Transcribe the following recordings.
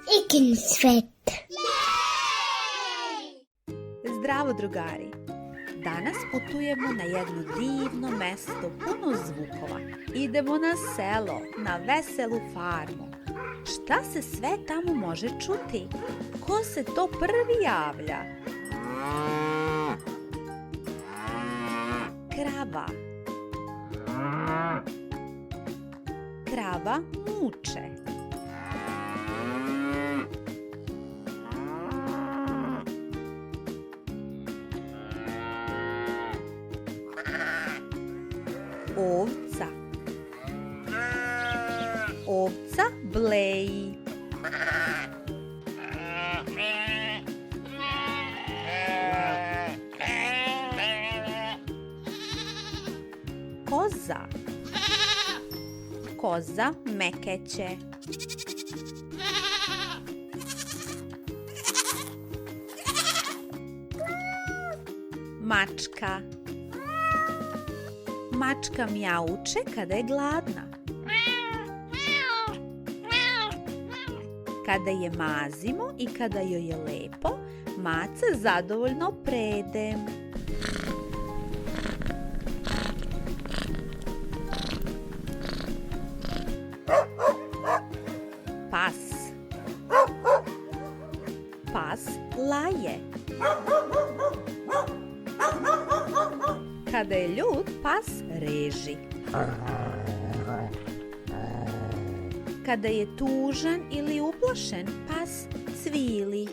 Ikin svet. Zdravo drugari! Danas putujemo na jedno divno mesto puno zvukova. Idemo na selo, na veselu farmu. Šta se sve tamo može čuti? Ko se to prvi javlja? Krava. Krava muče. Ovca. Ovca bleji. Koza. Koza mekeće. Mačka. Mačka mjauče kada je gladna. Kada je mazimo i kada joj je lepo, maca zadovoljno prede. Pas. Pas laje. Kada je ljut, pas reži. Kada je tužan ili uplašen, pas cvili.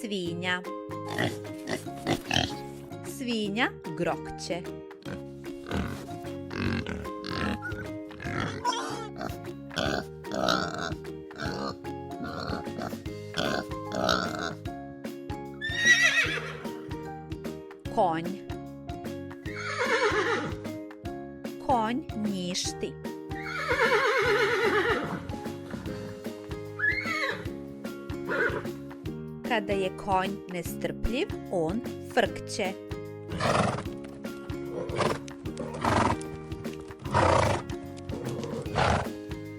Svinja. Svinja grokće. Konj. Konj njišti. Kada je konj nestrpljiv, on frkće.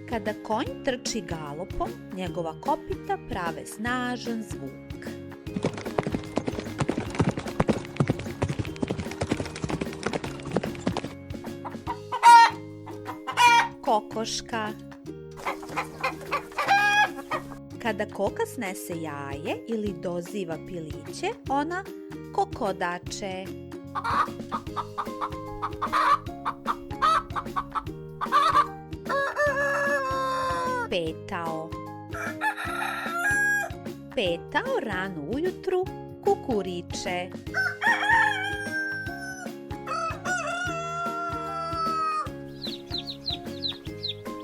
Kada konj trči galopom, njegova kopita prave snažan zvuk. Kokoška. Kada koka snese jaje ili doziva piliće, ona kokodače. Petao. Petao rano ujutru kukuriče.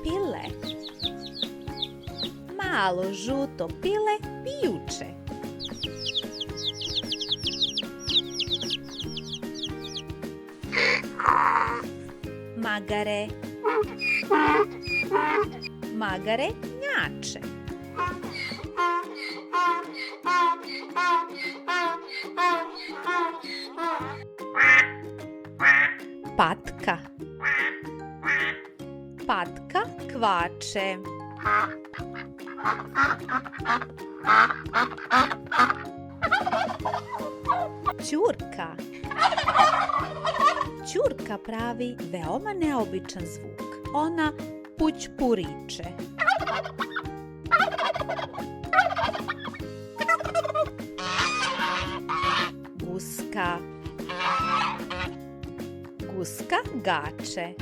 Pile. Malo žuto pile pijuče. Magare. Magare njače. Patka. Patka kvače. Ćurka. Ćurka pravi veoma neobičan zvuk. Ona pućpuriče. Guska. Guska gače.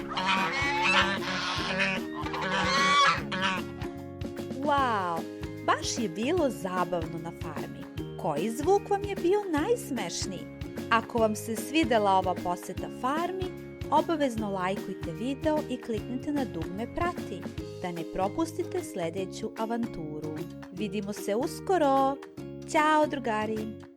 Wow, baš je bilo zabavno na farmi. Koji zvuk vam je bio najsmešniji? Ako vam se svidela ova poseta farmi, obavezno lajkujte video i kliknite na dugme prati, da ne propustite sljedeću avanturu. Vidimo se uskoro! Ćao drugari!